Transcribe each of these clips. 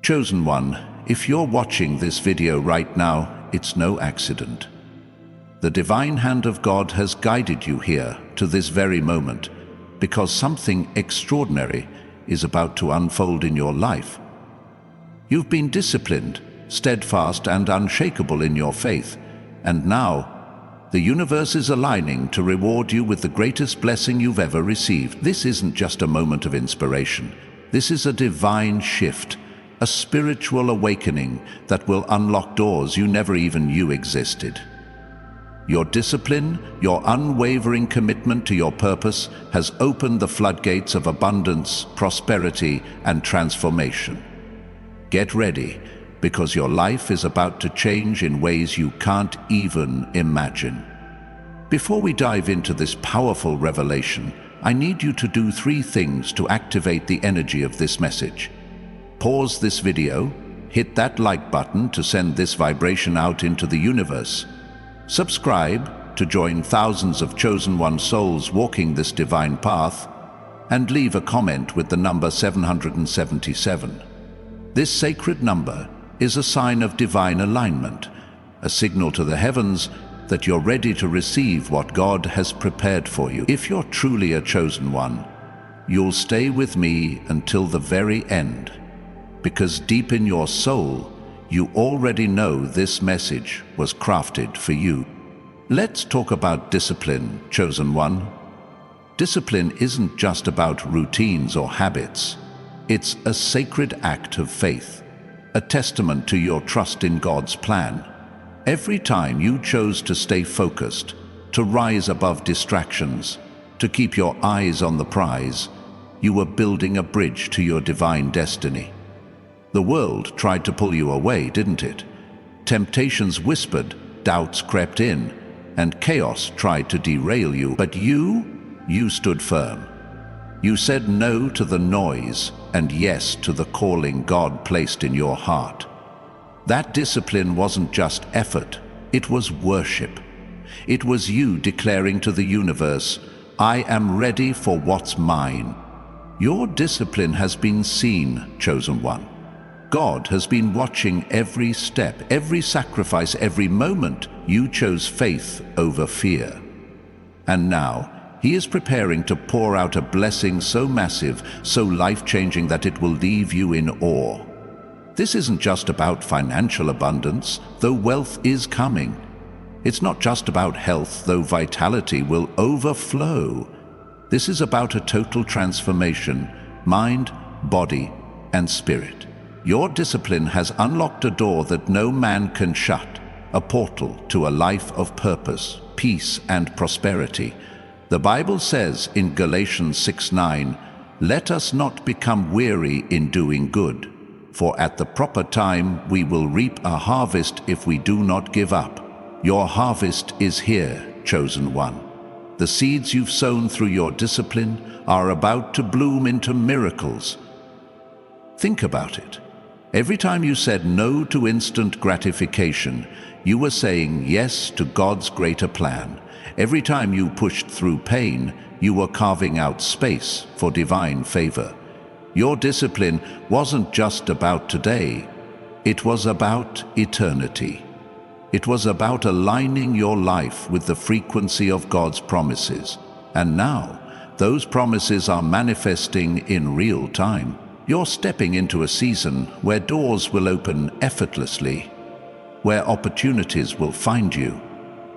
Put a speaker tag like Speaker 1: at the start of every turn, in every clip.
Speaker 1: Chosen One, if you're watching this video right now, it's no accident. The divine hand of God has guided you here to this very moment because something extraordinary is about to unfold in your life. You've been disciplined, steadfast and unshakable in your faith, and now the universe is aligning to reward you with the greatest blessing you've ever received. This isn't just a moment of inspiration. This is a divine shift, a spiritual awakening that will unlock doors you never even knew existed. Your discipline, your unwavering commitment to your purpose has opened the floodgates of abundance, prosperity, and transformation. Get ready, because your life is about to change in ways you can't even imagine. Before we dive into this powerful revelation, I need you to do 3 things to activate the energy of this message. Pause this video, hit that like button to send this vibration out into the universe. Subscribe to join thousands of chosen one souls walking this divine path, and leave a comment with the number 777. This sacred number is a sign of divine alignment, a signal to the heavens that you're ready to receive what God has prepared for you. If you're truly a chosen one, you'll stay with me until the very end, because deep in your soul, you already know this message was crafted for you. Let's talk about discipline, chosen one. Discipline isn't just about routines or habits. It's a sacred act of faith, a testament to your trust in God's plan. Every time you chose to stay focused, to rise above distractions, to keep your eyes on the prize, you were building a bridge to your divine destiny. The world tried to pull you away, didn't it? Temptations whispered, doubts crept in, and chaos tried to derail you. But you stood firm. You said no to the noise and yes to the calling God placed in your heart. That discipline wasn't just effort, it was worship. It was you declaring to the universe, I am ready for what's mine. Your discipline has been seen, chosen one. God has been watching every step, every sacrifice, every moment you chose faith over fear. And now, He is preparing to pour out a blessing so massive, so life-changing that it will leave you in awe. This isn't just about financial abundance, though wealth is coming. It's not just about health, though vitality will overflow. This is about a total transformation, mind, body, and spirit. Your discipline has unlocked a door that no man can shut, a portal to a life of purpose, peace, and prosperity. The Bible says in Galatians 6:9, let us not become weary in doing good, for at the proper time we will reap a harvest if we do not give up. Your harvest is here, chosen one. The seeds you've sown through your discipline are about to bloom into miracles. Think about it. Every time you said no to instant gratification, you were saying yes to God's greater plan. Every time you pushed through pain, you were carving out space for divine favor. Your discipline wasn't just about today, it was about eternity. It was about aligning your life with the frequency of God's promises. And now, those promises are manifesting in real time. You're stepping into a season where doors will open effortlessly, where opportunities will find you,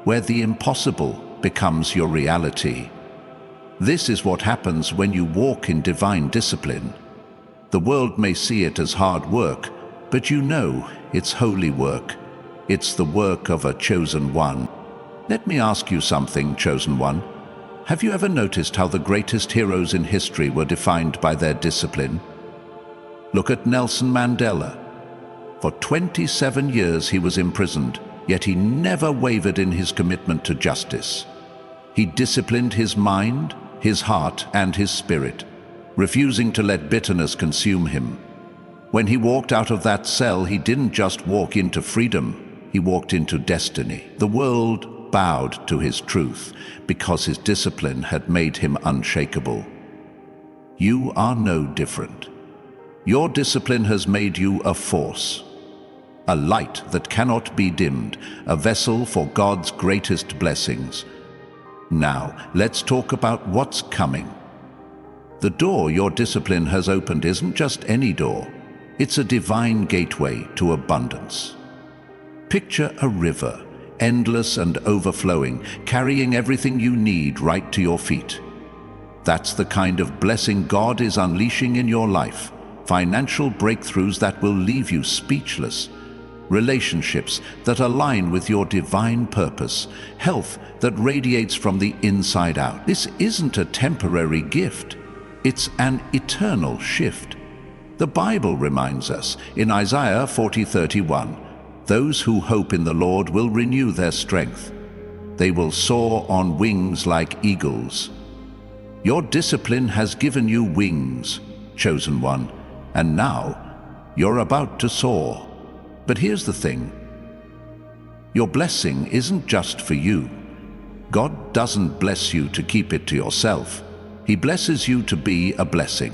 Speaker 1: where the impossible becomes your reality. This is what happens when you walk in divine discipline. The world may see it as hard work, but you know it's holy work. It's the work of a chosen one. Let me ask you something, chosen one. Have you ever noticed how the greatest heroes in history were defined by their discipline? Look at Nelson Mandela. For 27 years he was imprisoned, yet he never wavered in his commitment to justice. He disciplined his mind, his heart, and his spirit, refusing to let bitterness consume him. When he walked out of that cell, he didn't just walk into freedom, he walked into destiny. The world bowed to his truth because his discipline had made him unshakable. You are no different. Your discipline has made you a force, a light that cannot be dimmed, a vessel for God's greatest blessings. Now, let's talk about what's coming. The door your discipline has opened isn't just any door. It's a divine gateway to abundance. Picture a river, endless and overflowing, carrying everything you need right to your feet. That's the kind of blessing God is unleashing in your life. Financial breakthroughs that will leave you speechless. Relationships that align with your divine purpose. Health that radiates from the inside out. This isn't a temporary gift. It's an eternal shift. The Bible reminds us in Isaiah 40:31, "Those who hope in the Lord will renew their strength. They will soar on wings like eagles." Your discipline has given you wings, chosen one, and now you're about to soar. But here's the thing. Your blessing isn't just for you. God doesn't bless you to keep it to yourself. He blesses you to be a blessing.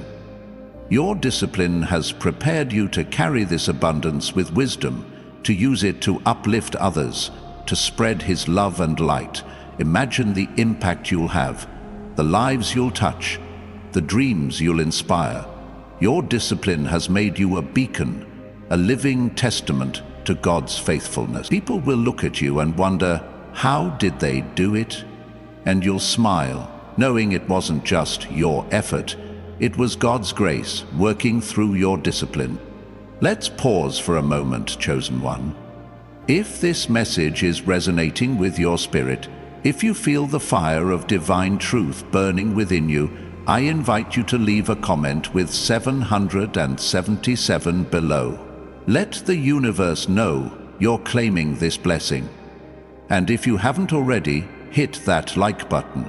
Speaker 1: Your discipline has prepared you to carry this abundance with wisdom, to use it to uplift others, to spread His love and light. Imagine the impact you'll have, the lives you'll touch, the dreams you'll inspire. Your discipline has made you a beacon, a living testament to God's faithfulness. People will look at you and wonder, how did they do it? And you'll smile, knowing it wasn't just your effort. It was God's grace working through your discipline. Let's pause for a moment, chosen one. If this message is resonating with your spirit, if you feel the fire of divine truth burning within you, I invite you to leave a comment with 777 below. Let the universe know you're claiming this blessing. And if you haven't already, hit that like button.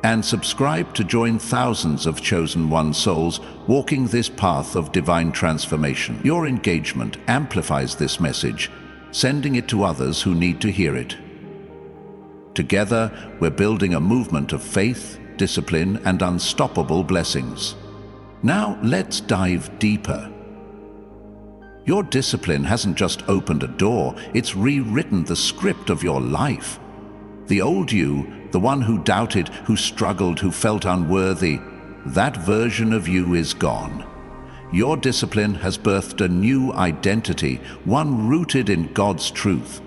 Speaker 1: And subscribe to join thousands of chosen one souls walking this path of divine transformation. Your engagement amplifies this message, sending it to others who need to hear it. Together, we're building a movement of faith, discipline, and unstoppable blessings. Now, let's dive deeper. Your discipline hasn't just opened a door, it's rewritten the script of your life. The old you, the one who doubted, who struggled, who felt unworthy, that version of you is gone. Your discipline has birthed a new identity, one rooted in God's truth.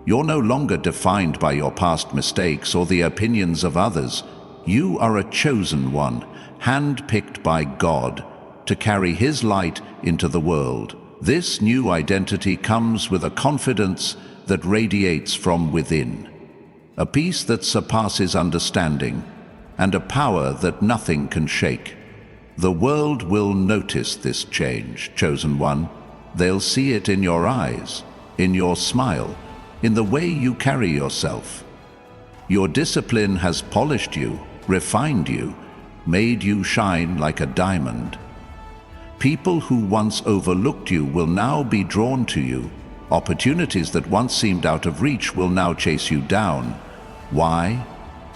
Speaker 1: You're no longer defined by your past mistakes or the opinions of others. You are a chosen one, handpicked by God to carry His light into the world. This new identity comes with a confidence that radiates from within, a peace that surpasses understanding, and a power that nothing can shake. The world will notice this change, chosen one. They'll see it in your eyes, in your smile, in the way you carry yourself. Your discipline has polished you, refined you, made you shine like a diamond. People who once overlooked you will now be drawn to you. Opportunities that once seemed out of reach will now chase you down. Why?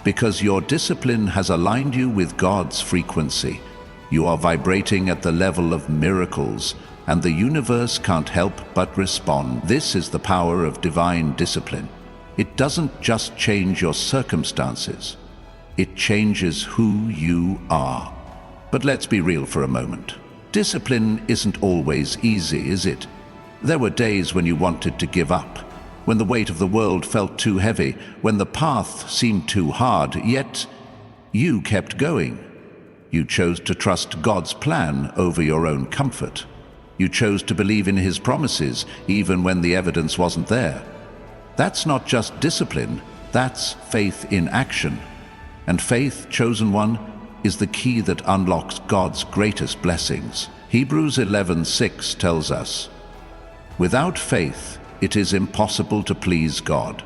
Speaker 1: Because your discipline has aligned you with God's frequency. You are vibrating at the level of miracles, and the universe can't help but respond. This is the power of divine discipline. It doesn't just change your circumstances, it changes who you are. But let's be real for a moment. Discipline isn't always easy, is it? There were days when you wanted to give up, when the weight of the world felt too heavy, when the path seemed too hard, yet you kept going. You chose to trust God's plan over your own comfort. You chose to believe in His promises, even when the evidence wasn't there. That's not just discipline, that's faith in action. And faith, chosen one, is the key that unlocks God's greatest blessings. Hebrews 11:6 tells us, "Without faith, it is impossible to please God,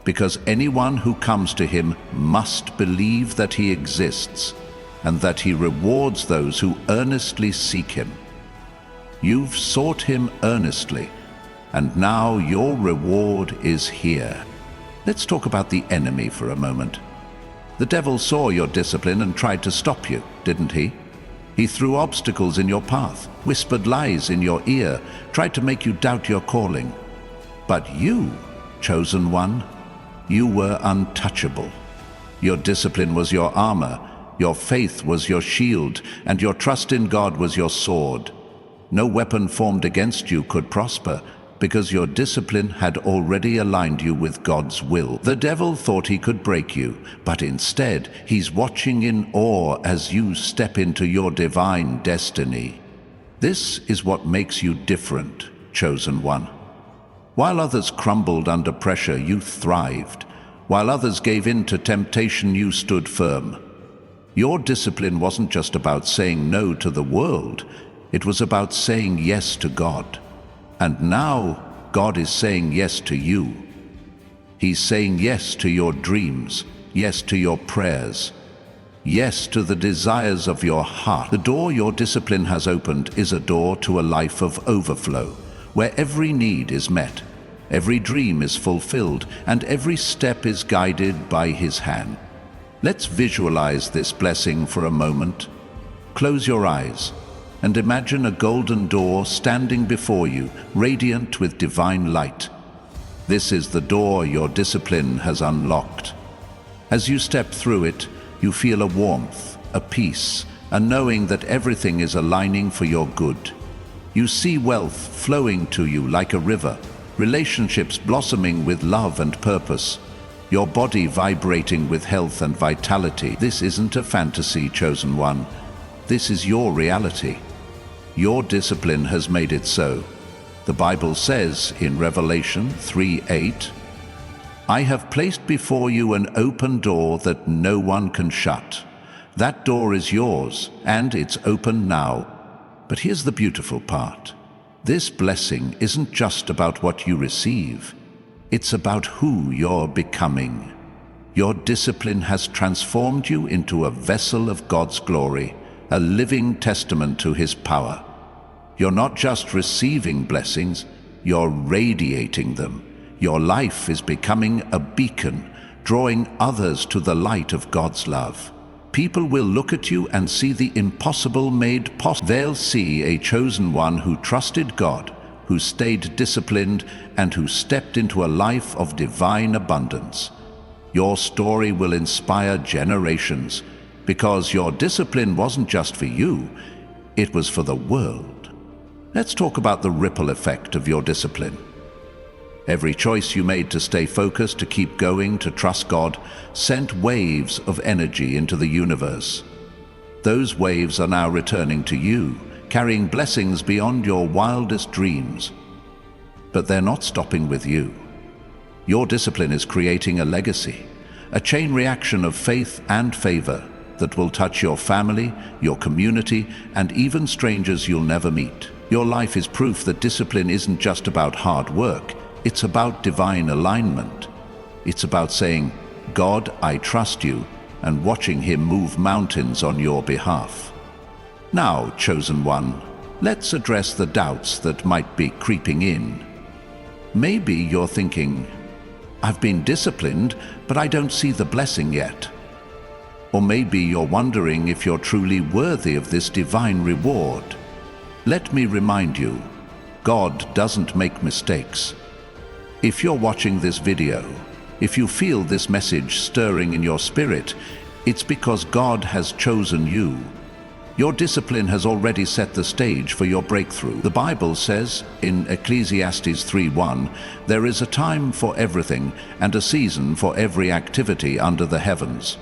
Speaker 1: because anyone who comes to Him must believe that He exists and that He rewards those who earnestly seek Him." You've sought Him earnestly, and now your reward is here. Let's talk about the enemy for a moment. The devil saw your discipline and tried to stop you, didn't he? He threw obstacles in your path, whispered lies in your ear, tried to make you doubt your calling. But you, chosen one, you were untouchable. Your discipline was your armor, your faith was your shield, and your trust in God was your sword. No weapon formed against you could prosper, because your discipline had already aligned you with God's will. The devil thought he could break you, but instead he's watching in awe as you step into your divine destiny. This is what makes you different, chosen one. While others crumbled under pressure, you thrived. While others gave in to temptation, you stood firm. Your discipline wasn't just about saying no to the world, it was about saying yes to God. And now, God is saying yes to you. He's saying yes to your dreams, yes to your prayers, yes to the desires of your heart. The door your discipline has opened is a door to a life of overflow, where every need is met, every dream is fulfilled, and every step is guided by His hand. Let's visualize this blessing for a moment. Close your eyes and imagine a golden door standing before you, radiant with divine light. This is the door your discipline has unlocked. As you step through it, you feel a warmth, a peace, a knowing that everything is aligning for your good. You see wealth flowing to you like a river, relationships blossoming with love and purpose, your body vibrating with health and vitality. This isn't a fantasy, chosen one. This is your reality. Your discipline has made it so. The Bible says in Revelation 3:8, "I have placed before you an open door that no one can shut." That door is yours, and it's open now. But here's the beautiful part. This blessing isn't just about what you receive. It's about who you're becoming. Your discipline has transformed you into a vessel of God's glory, a living testament to His power. You're not just receiving blessings, you're radiating them. Your life is becoming a beacon, drawing others to the light of God's love. People will look at you and see the impossible made possible. They'll see a chosen one who trusted God, who stayed disciplined, and who stepped into a life of divine abundance. Your story will inspire generations, because your discipline wasn't just for you, it was for the world. Let's talk about the ripple effect of your discipline. Every choice you made to stay focused, to keep going, to trust God, sent waves of energy into the universe. Those waves are now returning to you, carrying blessings beyond your wildest dreams. But they're not stopping with you. Your discipline is creating a legacy, a chain reaction of faith and favor that will touch your family, your community, and even strangers you'll never meet. Your life is proof that discipline isn't just about hard work, it's about divine alignment. It's about saying, "God, I trust you," and watching Him move mountains on your behalf. Now, chosen one, let's address the doubts that might be creeping in. Maybe you're thinking, "I've been disciplined, but I don't see the blessing yet." Or maybe you're wondering if you're truly worthy of this divine reward. Let me remind you, God doesn't make mistakes. If you're watching this video, if you feel this message stirring in your spirit, it's because God has chosen you. Your discipline has already set the stage for your breakthrough. The Bible says in Ecclesiastes 3:1, "There is a time for everything and a season for every activity under the heavens."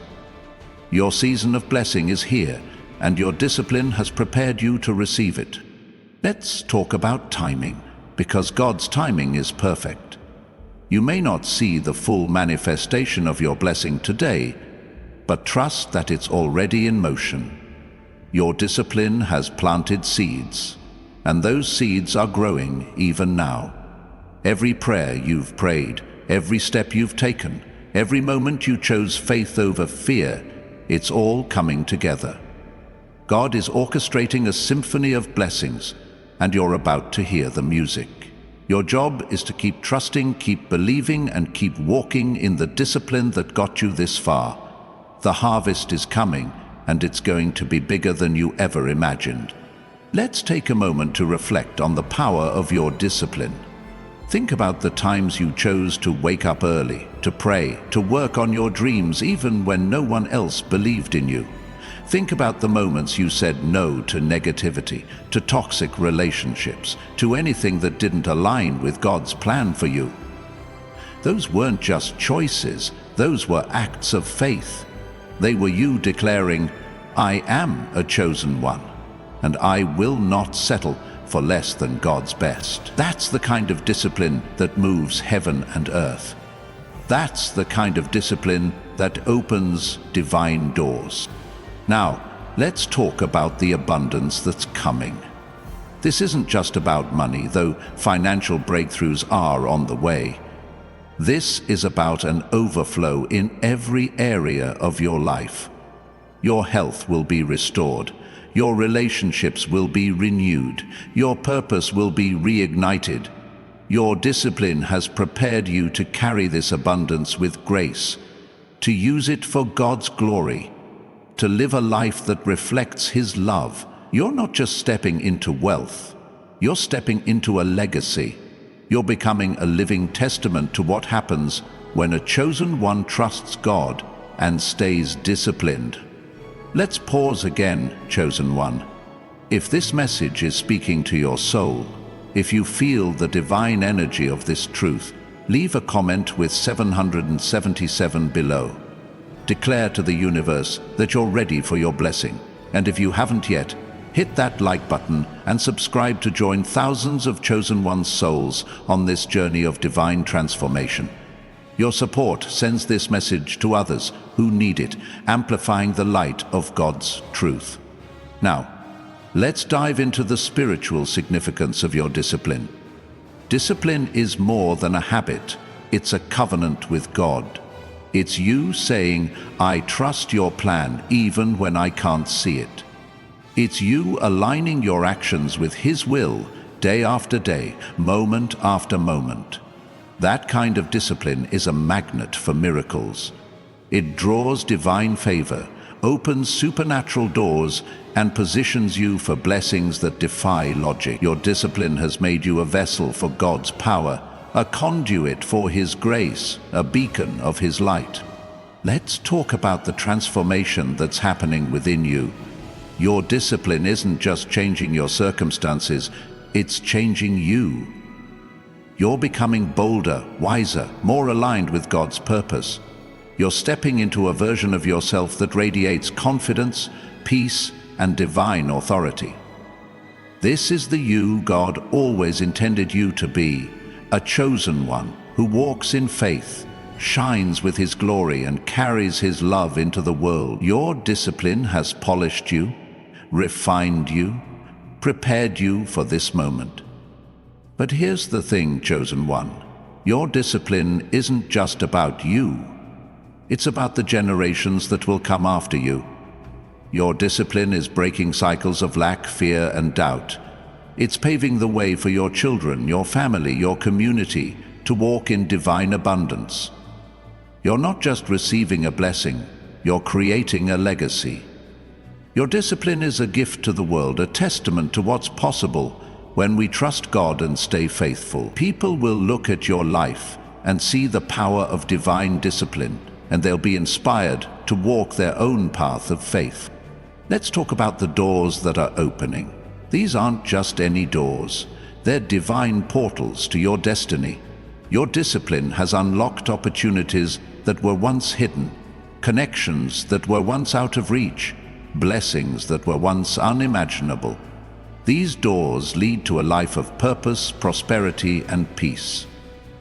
Speaker 1: Your season of blessing is here, and your discipline has prepared you to receive it. Let's talk about timing, because God's timing is perfect. You may not see the full manifestation of your blessing today, but trust that it's already in motion. Your discipline has planted seeds, and those seeds are growing even now. Every prayer you've prayed, every step you've taken, every moment you chose faith over fear, it's all coming together. God is orchestrating a symphony of blessings, and you're about to hear the music. Your job is to keep trusting, keep believing, and keep walking in the discipline that got you this far. The harvest is coming, and it's going to be bigger than you ever imagined. Let's take a moment to reflect on the power of your discipline. Think about the times you chose to wake up early, to pray, to work on your dreams even when no one else believed in you. Think about the moments you said no to negativity, to toxic relationships, to anything that didn't align with God's plan for you. Those weren't just choices, those were acts of faith. They were you declaring, "I am a chosen one, and I will not settle for less than God's best." That's the kind of discipline that moves heaven and earth. That's the kind of discipline that opens divine doors. Now, let's talk about the abundance that's coming. This isn't just about money, though financial breakthroughs are on the way. This is about an overflow in every area of your life. Your health will be restored. Your relationships will be renewed. Your purpose will be reignited. Your discipline has prepared you to carry this abundance with grace, to use it for God's glory, to live a life that reflects His love. You're not just stepping into wealth, you're stepping into a legacy. You're becoming a living testament to what happens when a chosen one trusts God and stays disciplined. Let's pause again, chosen one. If this message is speaking to your soul, if you feel the divine energy of this truth, leave a comment with 777 below. Declare to the universe that you're ready for your blessing. And if you haven't yet, hit that like button and subscribe to join thousands of chosen ones' souls on this journey of divine transformation. Your support sends this message to others who need it, amplifying the light of God's truth. Now, let's dive into the spiritual significance of your discipline. Discipline is more than a habit, it's a covenant with God. It's you saying, "I trust your plan even when I can't see it." It's you aligning your actions with His will day after day, moment after moment. That kind of discipline is a magnet for miracles. It draws divine favor, opens supernatural doors, and positions you for blessings that defy logic. Your discipline has made you a vessel for God's power, a conduit for His grace, a beacon of His light. Let's talk about the transformation that's happening within you. Your discipline isn't just changing your circumstances, it's changing you. You're becoming bolder, wiser, more aligned with God's purpose. You're stepping into a version of yourself that radiates confidence, peace, and divine authority. This is the you God always intended you to be, a chosen one who walks in faith, shines with His glory, and carries His love into the world. Your discipline has polished you, refined you, prepared you for this moment. But here's the thing, chosen one. Your discipline isn't just about you. It's about the generations that will come after you. Your discipline is breaking cycles of lack, fear, and doubt. It's paving the way for your children, your family, your community to walk in divine abundance. You're not just receiving a blessing, you're creating a legacy. Your discipline is a gift to the world, a testament to what's possible when we trust God and stay faithful. People will look at your life and see the power of divine discipline, and they'll be inspired to walk their own path of faith. Let's talk about the doors that are opening. These aren't just any doors. They're divine portals to your destiny. Your discipline has unlocked opportunities that were once hidden, connections that were once out of reach, blessings that were once unimaginable. These doors lead to a life of purpose, prosperity, and peace.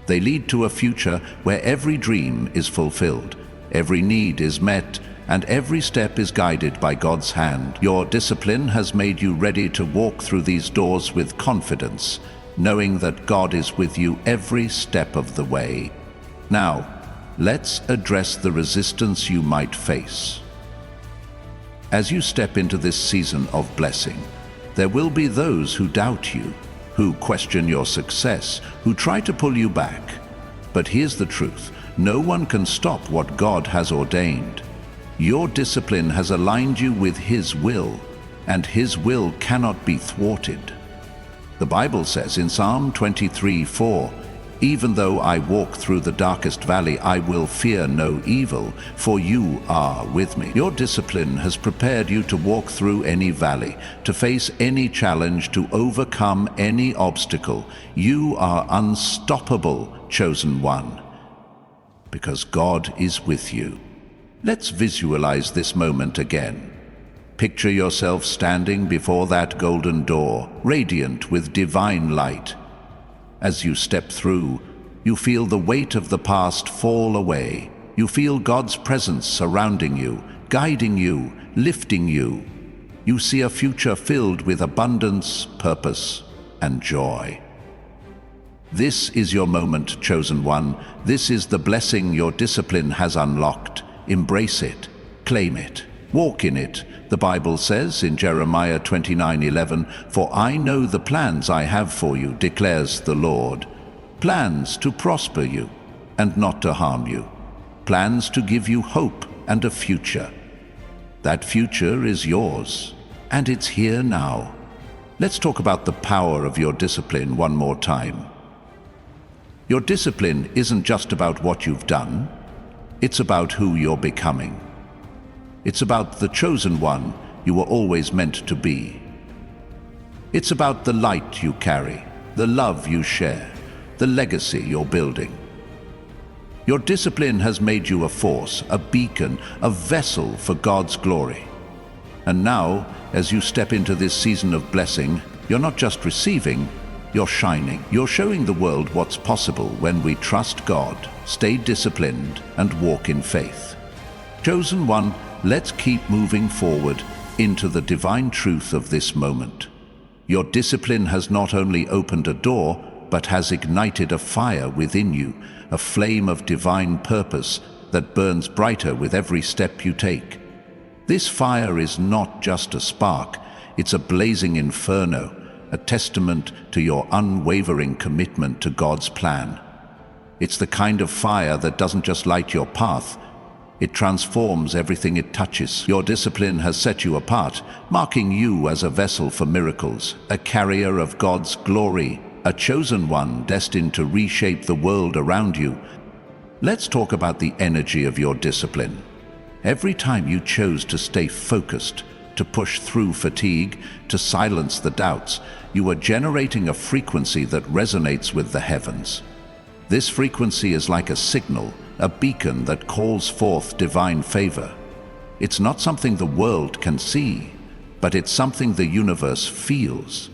Speaker 1: They lead to a future where every dream is fulfilled, every need is met, and every step is guided by God's hand. Your discipline has made you ready to walk through these doors with confidence, knowing that God is with you every step of the way. Now, let's address the resistance you might face. As you step into this season of blessing, there will be those who doubt you, who question your success, who try to pull you back. But here's the truth: no one can stop what God has ordained. Your discipline has aligned you with His will, and His will cannot be thwarted. The Bible says in Psalm 23:4, "Even though I walk through the darkest valley, I will fear no evil, for you are with me." Your discipline has prepared you to walk through any valley, to face any challenge, to overcome any obstacle. You are unstoppable, chosen one, because God is with you. Let's visualize this moment again. Picture yourself standing before that golden door, radiant with divine light. As you step through, you feel the weight of the past fall away. You feel God's presence surrounding you, guiding you, lifting you. You see a future filled with abundance, purpose, and joy. This is your moment, chosen one. This is the blessing your discipline has unlocked. Embrace it, claim it, walk in it. The Bible says in Jeremiah 29:11, "For I know the plans I have for you, declares the Lord, plans to prosper you and not to harm you, plans to give you hope and a future." That future is yours, and it's here now. Let's talk about the power of your discipline one more time. Your discipline isn't just about what you've done, it's about who you're becoming. It's about the chosen one you were always meant to be. It's about the light you carry, the love you share, the legacy you're building. Your discipline has made you a force, a beacon, a vessel for God's glory. And now, as you step into this season of blessing, you're not just receiving, you're shining. You're showing the world what's possible when we trust God, stay disciplined, and walk in faith. Chosen one, let's keep moving forward into the divine truth of this moment. Your discipline has not only opened a door, but has ignited a fire within you, a flame of divine purpose that burns brighter with every step you take. This fire is not just a spark, it's a blazing inferno, a testament to your unwavering commitment to God's plan. It's the kind of fire that doesn't just light your path, it transforms everything it touches. Your discipline has set you apart, marking you as a vessel for miracles, a carrier of God's glory, a chosen one destined to reshape the world around you. Let's talk about the energy of your discipline. Every time you chose to stay focused, to push through fatigue, to silence the doubts, you are generating a frequency that resonates with the heavens. This frequency is like a signal, a beacon that calls forth divine favor. It's not something the world can see, but it's something the universe feels.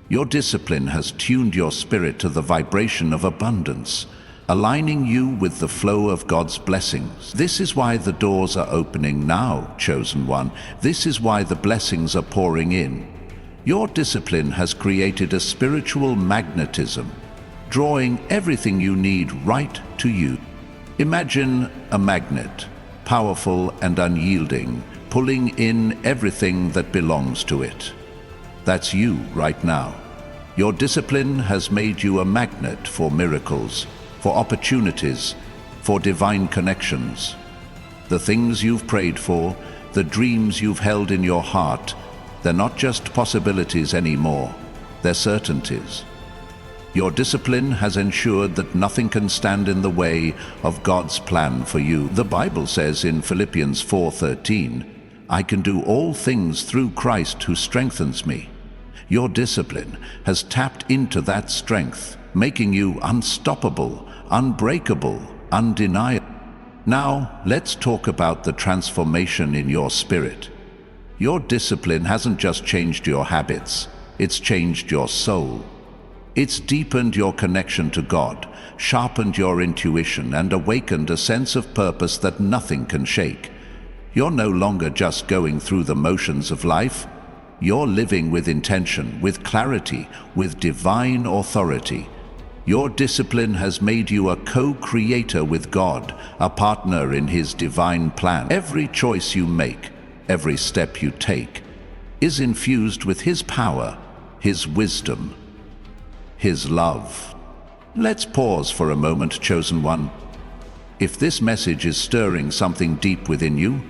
Speaker 1: Your discipline has tuned your spirit to the vibration of abundance, aligning you with the flow of God's blessings. This is why the doors are opening now, chosen one. This is why the blessings are pouring in. Your discipline has created a spiritual magnetism, drawing everything you need right to you. Imagine a magnet, powerful and unyielding, pulling in everything that belongs to it. That's you right now. Your discipline has made you a magnet for miracles, for opportunities, for divine connections. The things you've prayed for, the dreams you've held in your heart, they're not just possibilities anymore, they're certainties. Your discipline has ensured that nothing can stand in the way of God's plan for you. The Bible says in Philippians 4:13, "I can do all things through Christ who strengthens me." Your discipline has tapped into that strength, making you unstoppable, unbreakable, undeniable. Now, let's talk about the transformation in your spirit. Your discipline hasn't just changed your habits, it's changed your soul. It's deepened your connection to God, sharpened your intuition, and awakened a sense of purpose that nothing can shake. You're no longer just going through the motions of life. You're living with intention, with clarity, with divine authority. Your discipline has made you a co-creator with God, a partner in His divine plan. Every choice you make, every step you take, is infused with His power, His wisdom, His love. Let's pause for a moment, chosen one. If this message is stirring something deep within you,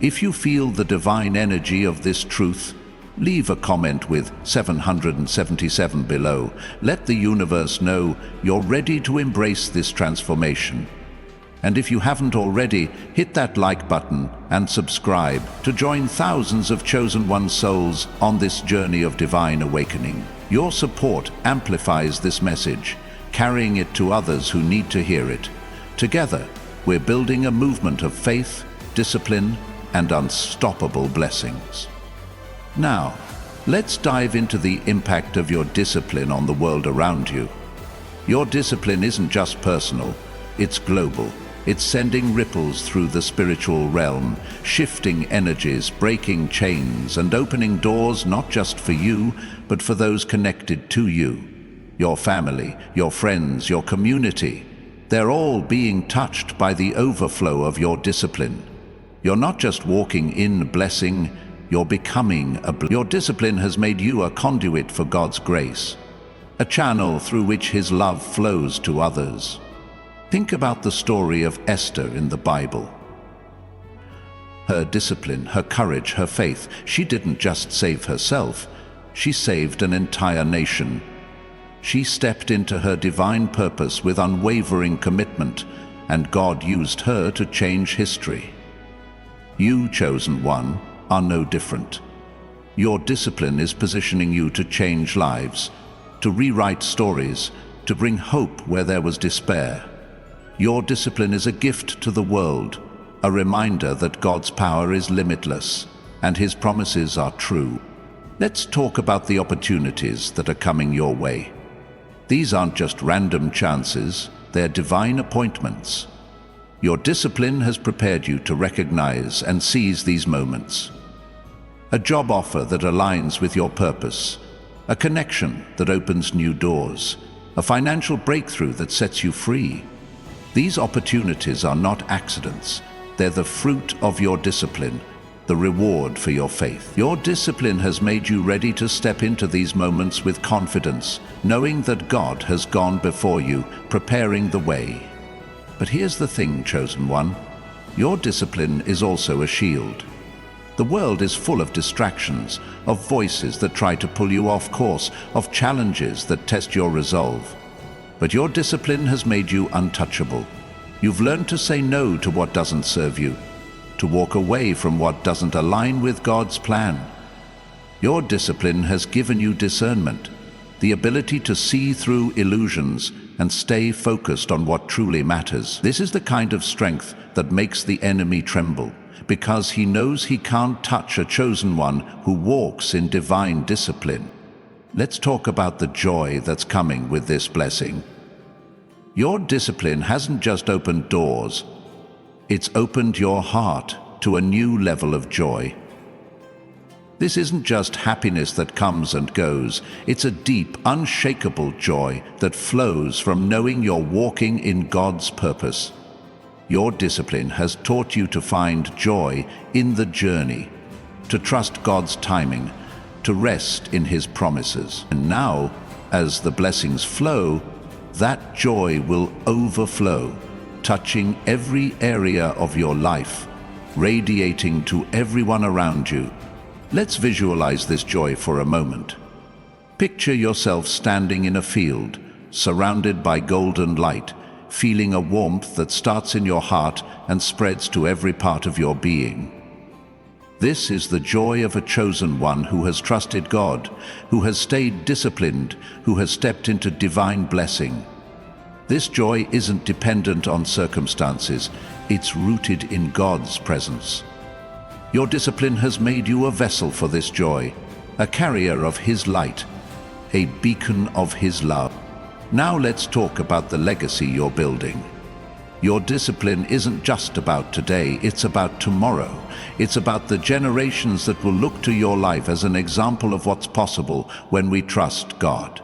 Speaker 1: If you feel the divine energy of this truth, leave a comment with 777 below. Let the universe know you're ready to embrace this transformation. And if you haven't already, hit that like button and subscribe to join thousands of chosen one souls on this journey of divine awakening. Your support amplifies this message, carrying it to others who need to hear it. Together, we're building a movement of faith, discipline, and unstoppable blessings. Now, let's dive into the impact of your discipline on the world around you. Your discipline isn't just personal, it's global. It's sending ripples through the spiritual realm, shifting energies, breaking chains, and opening doors not just for you, but for those connected to you. Your family, your friends, your community. They're all being touched by the overflow of your discipline. You're not just walking in blessing, you're becoming Your discipline has made you a conduit for God's grace, a channel through which His love flows to others. Think about the story of Esther in the Bible. Her discipline, her courage, her faith, she didn't just save herself, she saved an entire nation. She stepped into her divine purpose with unwavering commitment, and God used her to change history. You, chosen one, are no different. Your discipline is positioning you to change lives, to rewrite stories, to bring hope where there was despair. Your discipline is a gift to the world, a reminder that God's power is limitless and His promises are true. Let's talk about the opportunities that are coming your way. These aren't just random chances, they're divine appointments. Your discipline has prepared you to recognize and seize these moments. A job offer that aligns with your purpose, a connection that opens new doors, a financial breakthrough that sets you free. These opportunities are not accidents. They're the fruit of your discipline, the reward for your faith. Your discipline has made you ready to step into these moments with confidence, knowing that God has gone before you, preparing the way. But here's the thing, chosen one. Your discipline is also a shield. The world is full of distractions, of voices that try to pull you off course, of challenges that test your resolve. But your discipline has made you untouchable. You've learned to say no to what doesn't serve you, to walk away from what doesn't align with God's plan. Your discipline has given you discernment, the ability to see through illusions and stay focused on what truly matters. This is the kind of strength that makes the enemy tremble, because he knows he can't touch a chosen one who walks in divine discipline. Let's talk about the joy that's coming with this blessing. Your discipline hasn't just opened doors, it's opened your heart to a new level of joy. This isn't just happiness that comes and goes, it's a deep, unshakable joy that flows from knowing you're walking in God's purpose. Your discipline has taught you to find joy in the journey, to trust God's timing, to rest in His promises. And now, as the blessings flow, that joy will overflow, touching every area of your life, radiating to everyone around you. Let's visualize this joy for a moment. Picture yourself standing in a field, surrounded by golden light, feeling a warmth that starts in your heart and spreads to every part of your being. This is the joy of a chosen one who has trusted God, who has stayed disciplined, who has stepped into divine blessing. This joy isn't dependent on circumstances, it's rooted in God's presence. Your discipline has made you a vessel for this joy, a carrier of His light, a beacon of His love. Now let's talk about the legacy you're building. Your discipline isn't just about today, it's about tomorrow. It's about the generations that will look to your life as an example of what's possible when we trust God.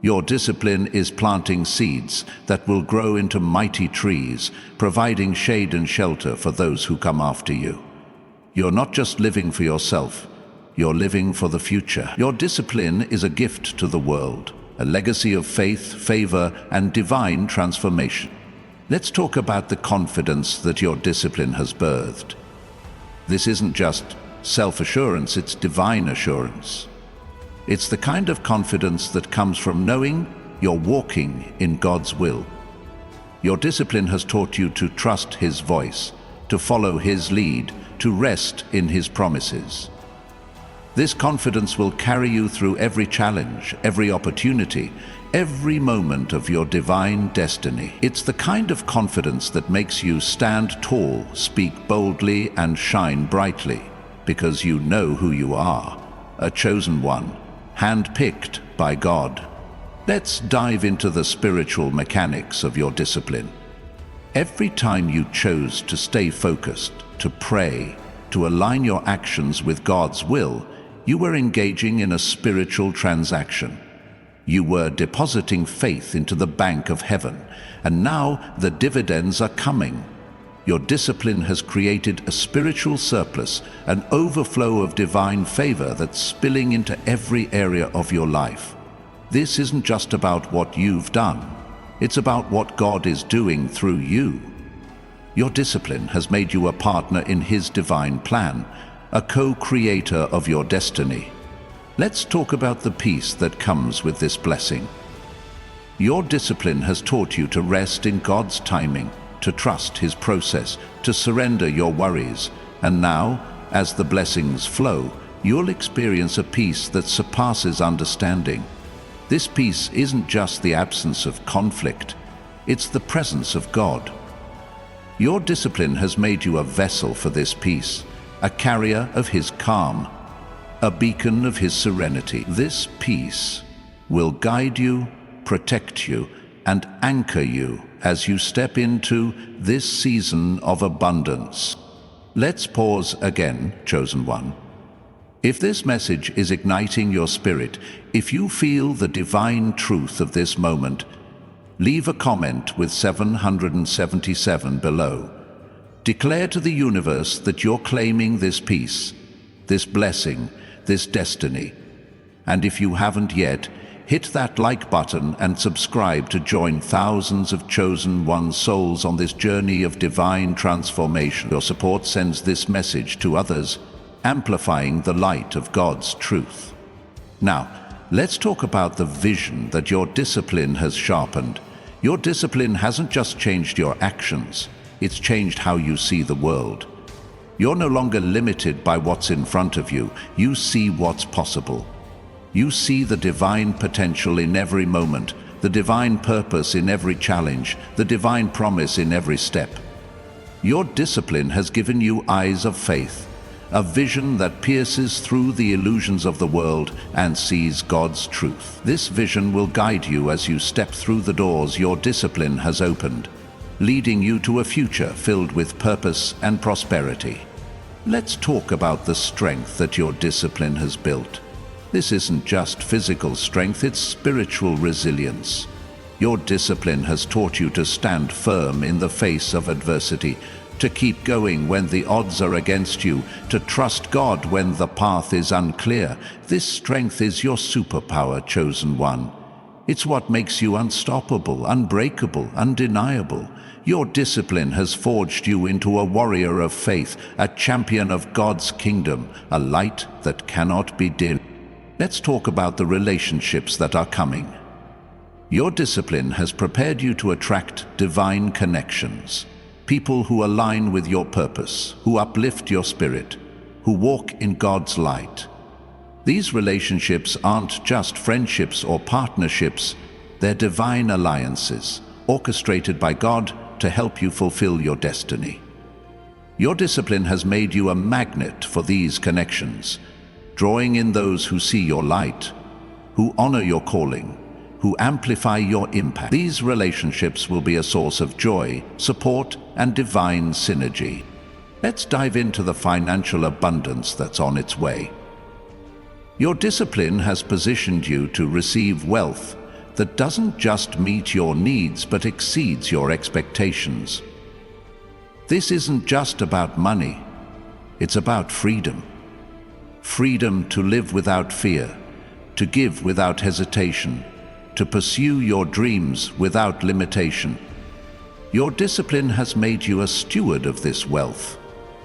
Speaker 1: Your discipline is planting seeds that will grow into mighty trees, providing shade and shelter for those who come after you. You're not just living for yourself, you're living for the future. Your discipline is a gift to the world, a legacy of faith, favor, and divine transformation. Let's talk about the confidence that your discipline has birthed. This isn't just self-assurance, it's divine assurance. It's the kind of confidence that comes from knowing you're walking in God's will. Your discipline has taught you to trust His voice, to follow His lead, to rest in His promises. This confidence will carry you through every challenge, every opportunity, every moment of your divine destiny. It's the kind of confidence that makes you stand tall, speak boldly, and shine brightly, because you know who you are, a chosen one, hand-picked by God. Let's dive into the spiritual mechanics of your discipline. Every time you chose to stay focused, to pray, to align your actions with God's will, you were engaging in a spiritual transaction. You were depositing faith into the bank of heaven, and now the dividends are coming. Your discipline has created a spiritual surplus, an overflow of divine favor that's spilling into every area of your life. This isn't just about what you've done. It's about what God is doing through you. Your discipline has made you a partner in His divine plan, a co-creator of your destiny. Let's talk about the peace that comes with this blessing. Your discipline has taught you to rest in God's timing, to trust His process, to surrender your worries. And now, as the blessings flow, you'll experience a peace that surpasses understanding. This peace isn't just the absence of conflict, it's the presence of God. Your discipline has made you a vessel for this peace, a carrier of His calm, a beacon of His serenity. This peace will guide you, protect you, and anchor you as you step into this season of abundance. Let's pause again, chosen one. If this message is igniting your spirit, if you feel the divine truth of this moment, leave a comment with 777 below. Declare to the universe that you're claiming this peace, this blessing, this destiny. And if you haven't yet, hit that like button and subscribe to join thousands of chosen one souls on this journey of divine transformation. Your support sends this message to others, amplifying the light of God's truth. Now, let's talk about the vision that your discipline has sharpened. Your discipline hasn't just changed your actions, it's changed how you see the world. You're no longer limited by what's in front of you. You see what's possible. You see the divine potential in every moment, the divine purpose in every challenge, the divine promise in every step. Your discipline has given you eyes of faith, a vision that pierces through the illusions of the world and sees God's truth. This vision will guide you as you step through the doors your discipline has opened, leading you to a future filled with purpose and prosperity. Let's talk about the strength that your discipline has built. This isn't just physical strength, it's spiritual resilience. Your discipline has taught you to stand firm in the face of adversity, to keep going when the odds are against you, to trust God when the path is unclear. This strength is your superpower, chosen one. It's what makes you unstoppable, unbreakable, undeniable. Your discipline has forged you into a warrior of faith, a champion of God's kingdom, a light that cannot be dimmed. Let's talk about the relationships that are coming. Your discipline has prepared you to attract divine connections, people who align with your purpose, who uplift your spirit, who walk in God's light. These relationships aren't just friendships or partnerships, they're divine alliances, orchestrated by God to help you fulfill your destiny. Your discipline has made you a magnet for these connections, drawing in those who see your light, who honor your calling, who amplify your impact. These relationships will be a source of joy, support, and divine synergy. Let's dive into the financial abundance that's on its way. Your discipline has positioned you to receive wealth that doesn't just meet your needs but exceeds your expectations. This isn't just about money, it's about freedom. Freedom to live without fear, to give without hesitation, to pursue your dreams without limitation. Your discipline has made you a steward of this wealth,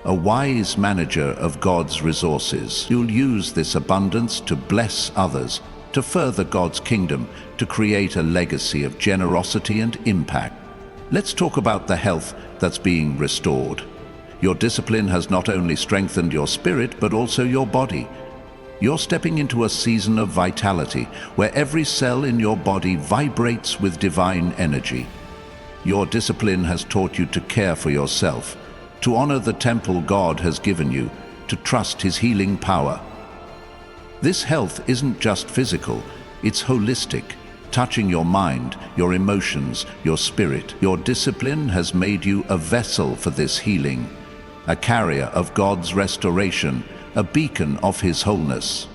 Speaker 1: a wise manager of God's resources. You'll use this abundance to bless others, to further God's kingdom, to create a legacy of generosity and impact. Let's talk about the health that's being restored. Your discipline has not only strengthened your spirit, but also your body. You're stepping into a season of vitality, where every cell in your body vibrates with divine energy. Your discipline has taught you to care for yourself, to honor the temple God has given you, to trust His healing power. This health isn't just physical, it's holistic, touching your mind, your emotions, your spirit. Your discipline has made you a vessel for this healing, a carrier of God's restoration, a beacon of His wholeness.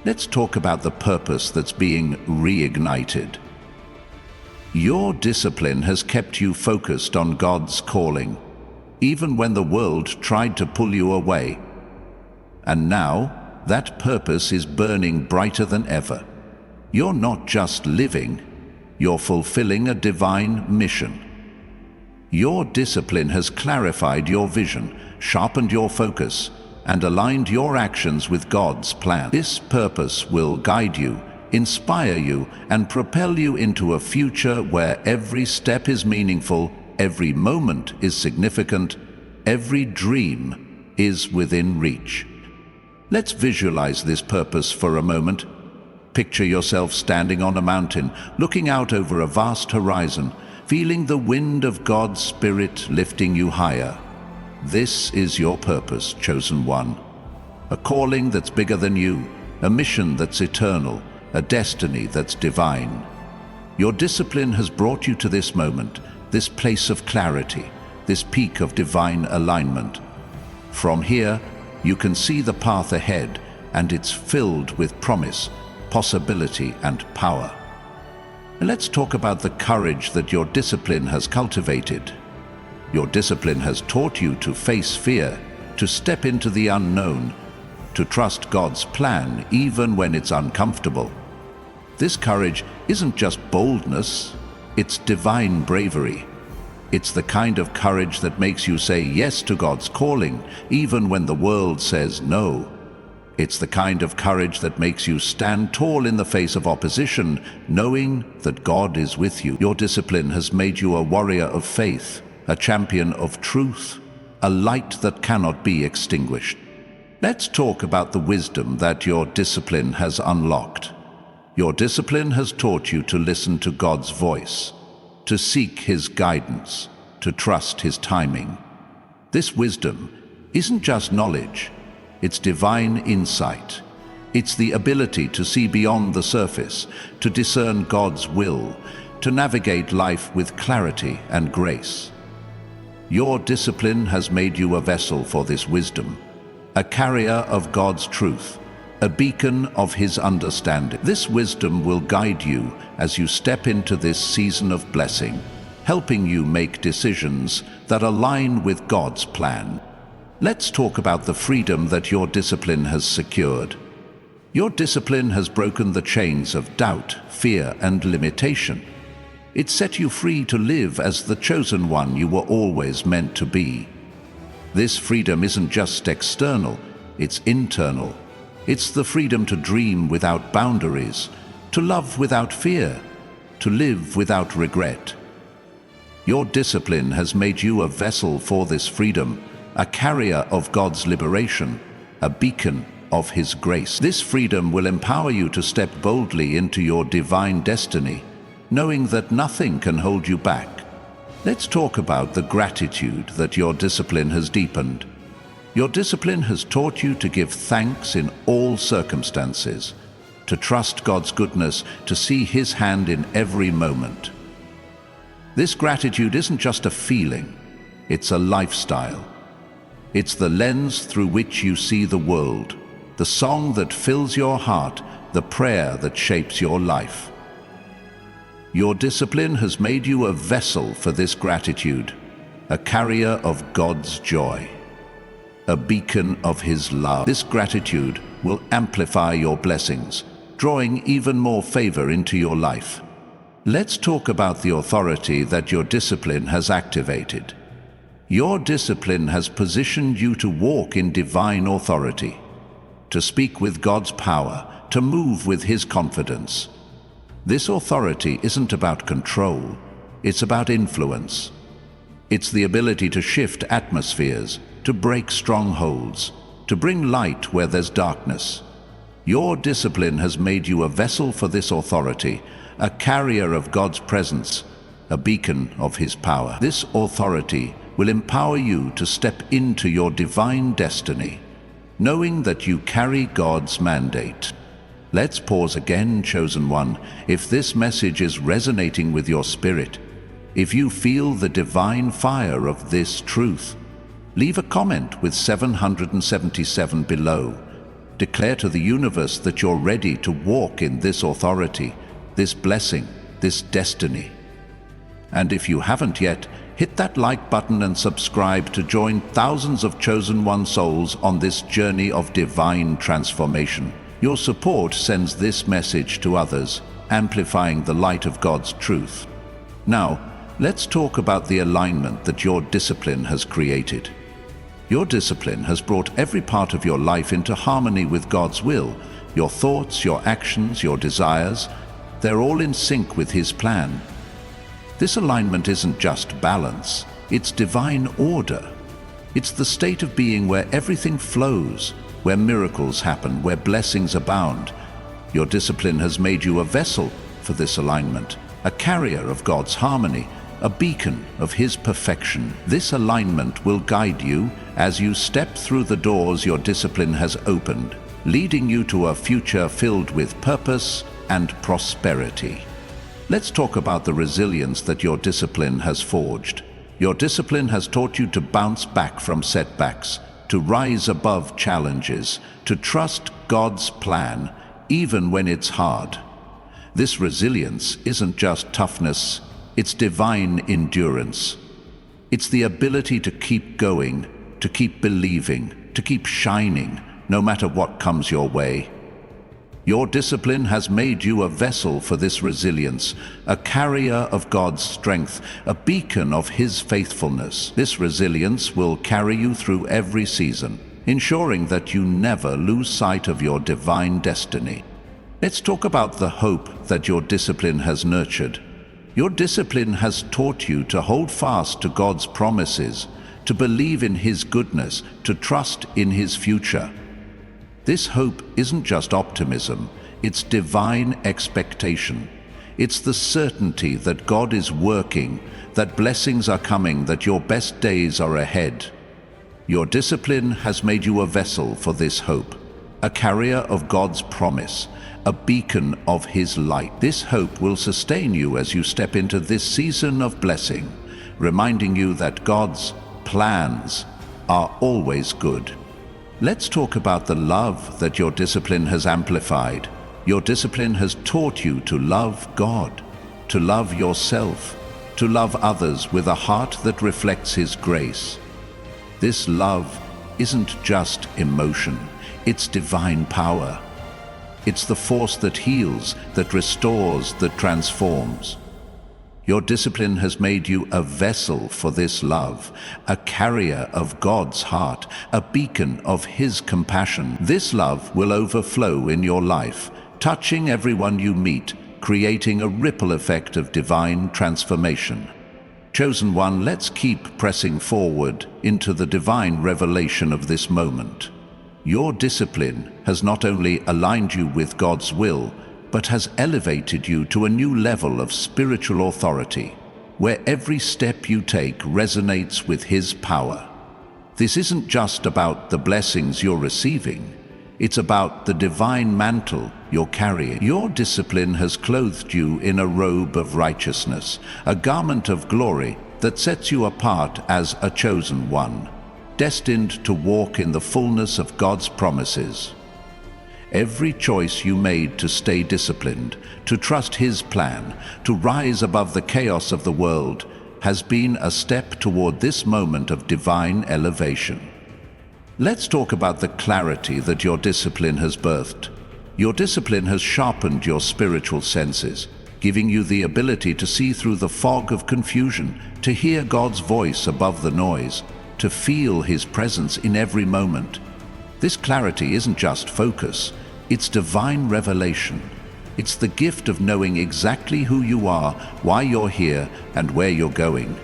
Speaker 1: Let's talk about the purpose that's being reignited. Your discipline has kept you focused on God's calling, even when the world tried to pull you away. And now, that purpose is burning brighter than ever. You're not just living, you're fulfilling a divine mission. Your discipline has clarified your vision, sharpened your focus, and aligned your actions with God's plan. This purpose will guide you, inspire you, and propel you into a future where every step is meaningful, every moment is significant, every dream is within reach. Let's visualize this purpose for a moment. Picture yourself standing on a mountain, looking out over a vast horizon, feeling the wind of God's Spirit lifting you higher. This is your purpose, chosen one. A calling that's bigger than you, a mission that's eternal, a destiny that's divine. Your discipline has brought you to this moment, this place of clarity, this peak of divine alignment. From here, you can see the path ahead, and it's filled with promise, possibility, and power. Let's talk about the courage that your discipline has cultivated. Your discipline has taught you to face fear, to step into the unknown, to trust God's plan even when it's uncomfortable. This courage isn't just boldness, it's divine bravery. It's the kind of courage that makes you say yes to God's calling, even when the world says no. It's the kind of courage that makes you stand tall in the face of opposition, knowing that God is with you. Your discipline has made you a warrior of faith, a champion of truth, a light that cannot be extinguished. Let's talk about the wisdom that your discipline has unlocked. Your discipline has taught you to listen to God's voice, to seek His guidance, to trust His timing. This wisdom isn't just knowledge, it's divine insight. It's the ability to see beyond the surface, to discern God's will, to navigate life with clarity and grace. Your discipline has made you a vessel for this wisdom, a carrier of God's truth, a beacon of His understanding. This wisdom will guide you as you step into this season of blessing, helping you make decisions that align with God's plan. Let's talk about the freedom that your discipline has secured. Your discipline has broken the chains of doubt, fear, and limitation. It set you free to live as the chosen one you were always meant to be. This freedom isn't just external, it's internal. It's the freedom to dream without boundaries, to love without fear, to live without regret. Your discipline has made you a vessel for this freedom, a carrier of God's liberation, a beacon of His grace. This freedom will empower you to step boldly into your divine destiny, knowing that nothing can hold you back. Let's talk about the gratitude that your discipline has deepened. Your discipline has taught you to give thanks in all circumstances, to trust God's goodness, to see His hand in every moment. This gratitude isn't just a feeling, it's a lifestyle. It's the lens through which you see the world, the song that fills your heart, the prayer that shapes your life. Your discipline has made you a vessel for this gratitude, a carrier of God's joy, a beacon of His love. This gratitude will amplify your blessings, drawing even more favor into your life. Let's talk about the authority that your discipline has activated. Your discipline has positioned you to walk in divine authority, to speak with God's power, to move with His confidence. This authority isn't about control, it's about influence. It's the ability to shift atmospheres, to break strongholds, to bring light where there's darkness. Your discipline has made you a vessel for this authority, a carrier of God's presence, a beacon of His power. This authority will empower you to step into your divine destiny, knowing that you carry God's mandate. Let's pause again, chosen one. If this message is resonating with your spirit, if you feel the divine fire of this truth, leave a comment with 777 below. Declare to the universe that you're ready to walk in this authority, this blessing, this destiny. And if you haven't yet, hit that like button and subscribe to join thousands of chosen one souls on this journey of divine transformation. Your support sends this message to others, amplifying the light of God's truth. Now, let's talk about the alignment that your discipline has created. Your discipline has brought every part of your life into harmony with God's will. Your thoughts, your actions, your desires, they're all in sync with His plan. This alignment isn't just balance, it's divine order. It's the state of being where everything flows, where miracles happen, where blessings abound. Your discipline has made you a vessel for this alignment, a carrier of God's harmony, a beacon of His perfection. This alignment will guide you as you step through the doors your discipline has opened, leading you to a future filled with purpose and prosperity. Let's talk about the resilience that your discipline has forged. Your discipline has taught you to bounce back from setbacks, to rise above challenges, to trust God's plan, even when it's hard. This resilience isn't just toughness, it's divine endurance. It's the ability to keep going, to keep believing, to keep shining, no matter what comes your way. Your discipline has made you a vessel for this resilience, a carrier of God's strength, a beacon of His faithfulness. This resilience will carry you through every season, ensuring that you never lose sight of your divine destiny. Let's talk about the hope that your discipline has nurtured. Your discipline has taught you to hold fast to God's promises, to believe in His goodness, to trust in His future. This hope isn't just optimism, it's divine expectation. It's the certainty that God is working, that blessings are coming, that your best days are ahead. Your discipline has made you a vessel for this hope, a carrier of God's promise, a beacon of His light. This hope will sustain you as you step into this season of blessing, reminding you that God's plans are always good. Let's talk about the love that your discipline has amplified. Your discipline has taught you to love God, to love yourself, to love others with a heart that reflects His grace. This love isn't just emotion, it's divine power. It's the force that heals, that restores, that transforms. Your discipline has made you a vessel for this love, a carrier of God's heart, a beacon of His compassion. This love will overflow in your life, touching everyone you meet, creating a ripple effect of divine transformation. Chosen one, let's keep pressing forward into the divine revelation of this moment. Your discipline has not only aligned you with God's will, but has elevated you to a new level of spiritual authority, where every step you take resonates with His power. This isn't just about the blessings you're receiving, it's about the divine mantle you're carrying. Your discipline has clothed you in a robe of righteousness, a garment of glory that sets you apart as a chosen one, destined to walk in the fullness of God's promises. Every choice you made to stay disciplined, to trust His plan, to rise above the chaos of the world, has been a step toward this moment of divine elevation. Let's talk about the clarity that your discipline has birthed. Your discipline has sharpened your spiritual senses, giving you the ability to see through the fog of confusion, to hear God's voice above the noise, to feel His presence in every moment. This clarity isn't just focus, it's divine revelation. It's the gift of knowing exactly who you are, why you're here, and where you're going.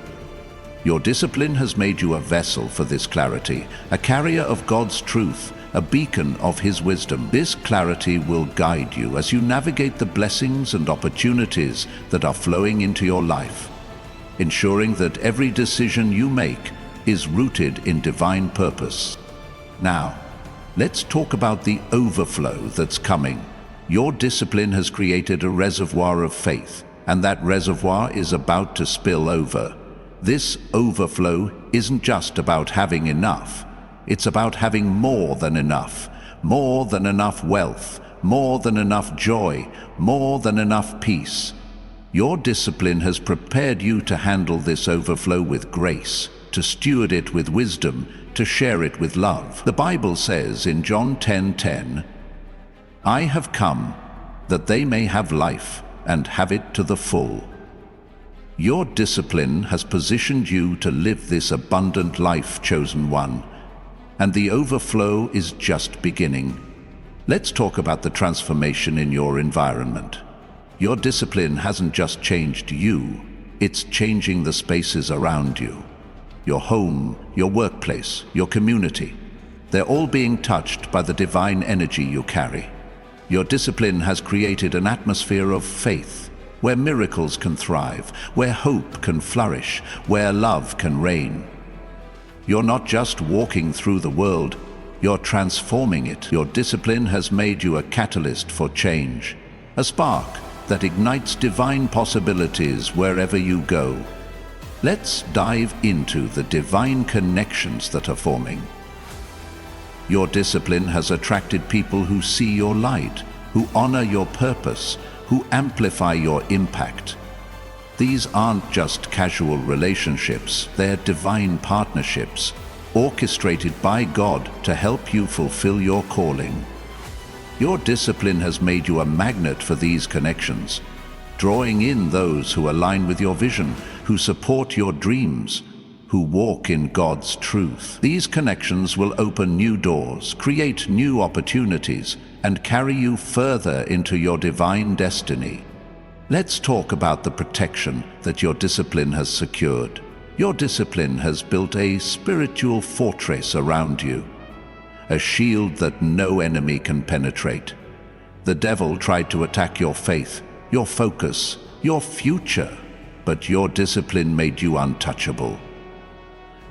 Speaker 1: Your discipline has made you a vessel for this clarity, a carrier of God's truth, a beacon of His wisdom. This clarity will guide you as you navigate the blessings and opportunities that are flowing into your life, ensuring that every decision you make is rooted in divine purpose. Now, let's talk about the overflow that's coming. Your discipline has created a reservoir of faith, and that reservoir is about to spill over. This overflow isn't just about having enough. It's about having more than enough wealth, more than enough joy, more than enough peace. Your discipline has prepared you to handle this overflow with grace, to steward it with wisdom, to share it with love. The Bible says in John 10:10, "I have come that they may have life and have it to the full." Your discipline has positioned you to live this abundant life, chosen one, and the overflow is just beginning. Let's talk about the transformation in your environment. Your discipline hasn't just changed you, it's changing the spaces around you. Your home, your workplace, your community, they're all being touched by the divine energy you carry. Your discipline has created an atmosphere of faith, where miracles can thrive, where hope can flourish, where love can reign. You're not just walking through the world, you're transforming it. Your discipline has made you a catalyst for change, a spark that ignites divine possibilities wherever you go. Let's dive into the divine connections that are forming. Your discipline has attracted people who see your light, who honor your purpose, who amplify your impact. These aren't just casual relationships, they're divine partnerships, orchestrated by God to help you fulfill your calling. Your discipline has made you a magnet for these connections, drawing in those who align with your vision, who support your dreams, who walk in God's truth. These connections will open new doors, create new opportunities, and carry you further into your divine destiny. Let's talk about the protection that your discipline has secured. Your discipline has built a spiritual fortress around you, a shield that no enemy can penetrate. The devil tried to attack your faith, your focus, your future, but your discipline made you untouchable.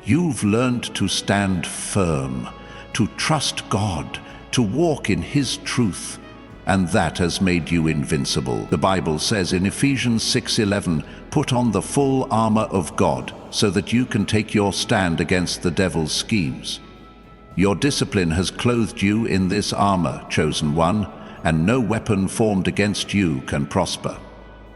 Speaker 1: You've learned to stand firm, to trust God, to walk in His truth, and that has made you invincible. The Bible says in Ephesians 6:11, "Put on the full armor of God, so that you can take your stand against the devil's schemes." Your discipline has clothed you in this armor, chosen one, and no weapon formed against you can prosper.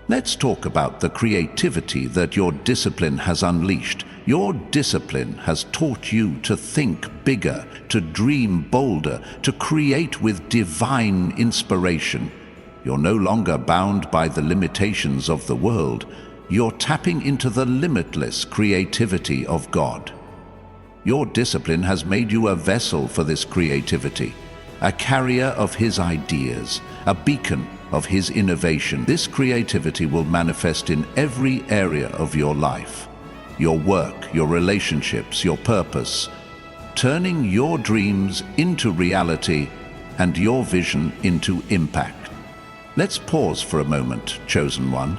Speaker 1: Let's talk about the creativity that your discipline has unleashed. Your discipline has taught you to think bigger, to dream bolder, to create with divine inspiration. You're no longer bound by the limitations of the world. You're tapping into the limitless creativity of God. Your discipline has made you a vessel for this creativity, a carrier of His ideas, a beacon of His innovation. This creativity will manifest in every area of your life, your work, your relationships, your purpose, turning your dreams into reality and your vision into impact. Let's pause for a moment, chosen one.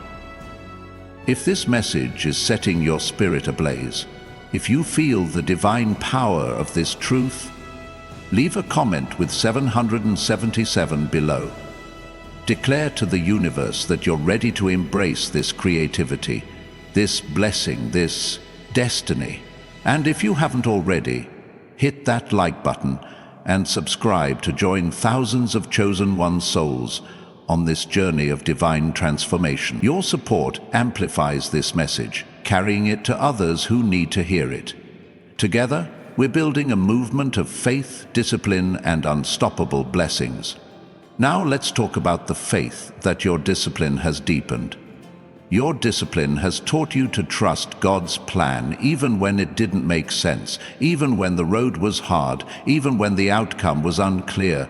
Speaker 1: If this message is setting your spirit ablaze, if you feel the divine power of this truth, leave a comment with 777 below. Declare to the universe that you're ready to embrace this creativity, this blessing, this destiny. And if you haven't already, hit that like button and subscribe to join thousands of chosen one souls on this journey of divine transformation. Your support amplifies this message, carrying it to others who need to hear it. Together, we're building a movement of faith, discipline, and unstoppable blessings. Now let's talk about the faith that your discipline has deepened. Your discipline has taught you to trust God's plan even when it didn't make sense, even when the road was hard, even when the outcome was unclear.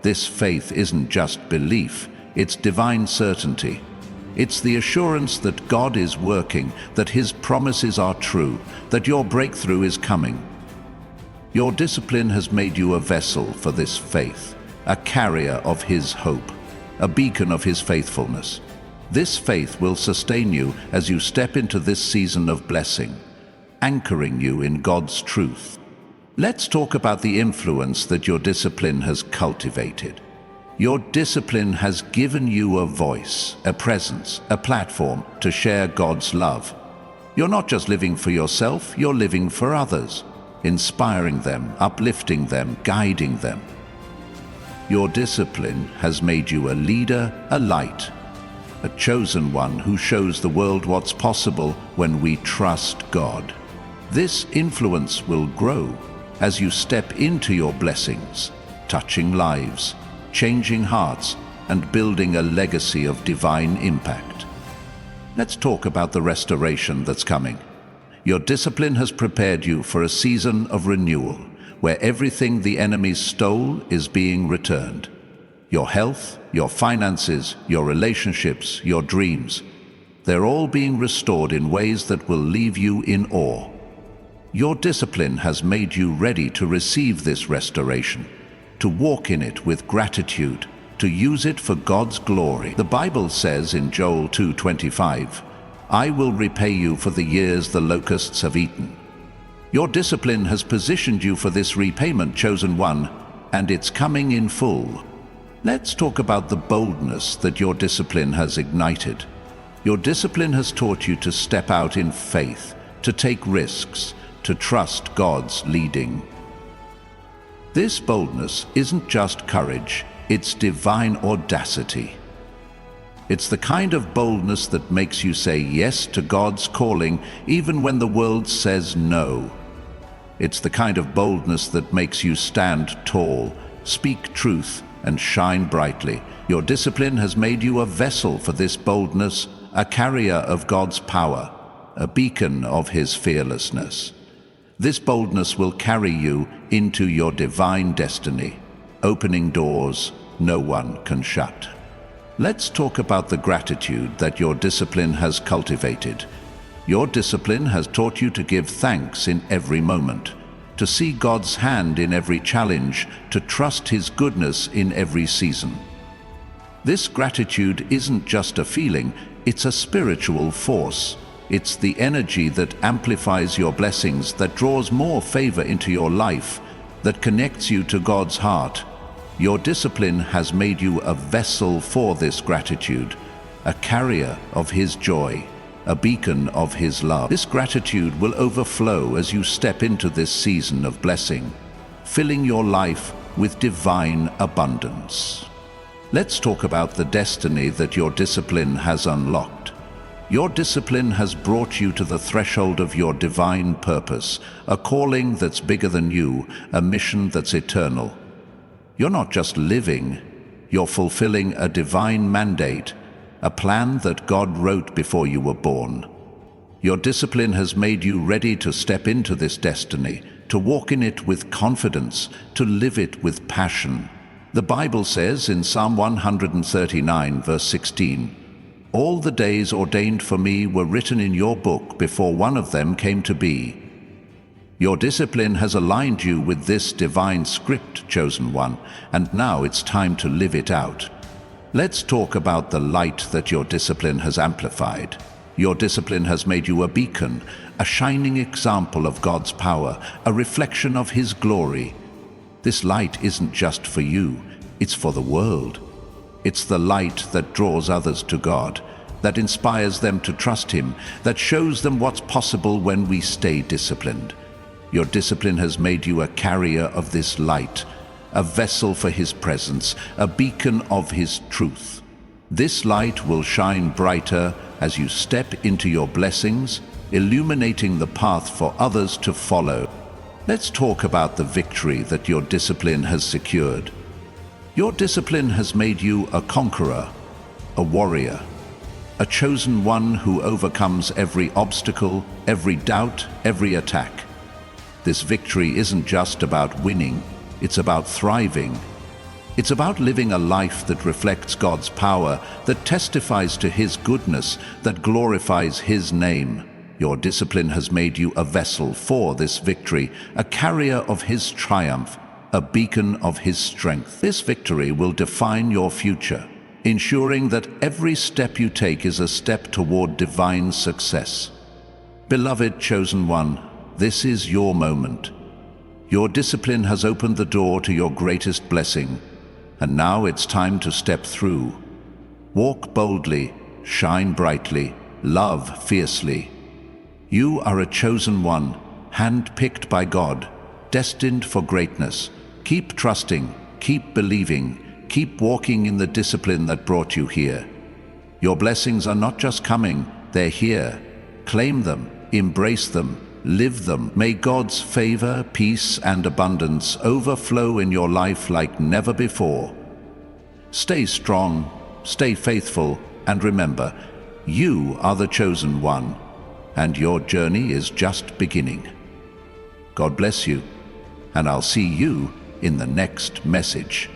Speaker 1: This faith isn't just belief, it's divine certainty. It's the assurance that God is working, that His promises are true, that your breakthrough is coming. Your discipline has made you a vessel for this faith, a carrier of His hope, a beacon of His faithfulness. This faith will sustain you as you step into this season of blessing, anchoring you in God's truth. Let's talk about the influence that your discipline has cultivated. Your discipline has given you a voice, a presence, a platform to share God's love. You're not just living for yourself, you're living for others, inspiring them, uplifting them, guiding them. Your discipline has made you a leader, a light, a chosen one who shows the world what's possible when we trust God. This influence will grow as you step into your blessings, touching lives, changing hearts, and building a legacy of divine impact. Let's talk about the restoration that's coming. Your discipline has prepared you for a season of renewal, where everything the enemy stole is being returned. Your health, your finances, your relationships, your dreams, they're all being restored in ways that will leave you in awe. Your discipline has made you ready to receive this restoration, to walk in it with gratitude, to use it for God's glory. The Bible says in Joel 2:25, "I will repay you for the years the locusts have eaten." Your discipline has positioned you for this repayment, chosen one, and it's coming in full. Let's talk about the boldness that your discipline has ignited. Your discipline has taught you to step out in faith, to take risks, to trust God's leading. This boldness isn't just courage, it's divine audacity. It's the kind of boldness that makes you say yes to God's calling even when the world says no. It's the kind of boldness that makes you stand tall, speak truth, and shine brightly. Your discipline has made you a vessel for this boldness, a carrier of God's power, a beacon of His fearlessness. This boldness will carry you into your divine destiny, opening doors no one can shut. Let's talk about the gratitude that your discipline has cultivated. Your discipline has taught you to give thanks in every moment, to see God's hand in every challenge, to trust His goodness in every season. This gratitude isn't just a feeling, it's a spiritual force. It's the energy that amplifies your blessings, that draws more favor into your life, that connects you to God's heart. Your discipline has made you a vessel for this gratitude, a carrier of His joy, a beacon of His love. This gratitude will overflow as you step into this season of blessing, filling your life with divine abundance. Let's talk about the destiny that your discipline has unlocked. Your discipline has brought you to the threshold of your divine purpose, a calling that's bigger than you, a mission that's eternal. You're not just living, you're fulfilling a divine mandate, a plan that God wrote before you were born. Your discipline has made you ready to step into this destiny, to walk in it with confidence, to live it with passion. The Bible says in Psalm 139, verse 16, "All the days ordained for me were written in your book before one of them came to be." Your discipline has aligned you with this divine script, chosen one, and now it's time to live it out. Let's talk about the light that your discipline has amplified. Your discipline has made you a beacon, a shining example of God's power, a reflection of His glory. This light isn't just for you, it's for the world. It's the light that draws others to God, that inspires them to trust Him, that shows them what's possible when we stay disciplined. Your discipline has made you a carrier of this light, a vessel for His presence, a beacon of His truth. This light will shine brighter as you step into your blessings, illuminating the path for others to follow. Let's talk about the victory that your discipline has secured. Your discipline has made you a conqueror, a warrior. a chosen one who overcomes every obstacle, every doubt, every attack. This victory isn't just about winning, it's about thriving. It's about living a life that reflects God's power, that testifies to His goodness, that glorifies His name. Your discipline has made you a vessel for this victory, a carrier of His triumph, a beacon of His strength. This victory will define your future, ensuring that every step you take is a step toward divine success. Beloved chosen one, this is your moment. Your discipline has opened the door to your greatest blessing, and now it's time to step through. Walk boldly, shine brightly, love fiercely. You are a chosen one, hand-picked by God, destined for greatness. Keep trusting, keep believing, keep walking in the discipline that brought you here. Your blessings are not just coming, they're here. Claim them, embrace them, live them. May God's favor, peace, and abundance overflow in your life like never before. Stay strong, stay faithful, and remember, you are the chosen one, and your journey is just beginning. God bless you, and I'll see you in the next message.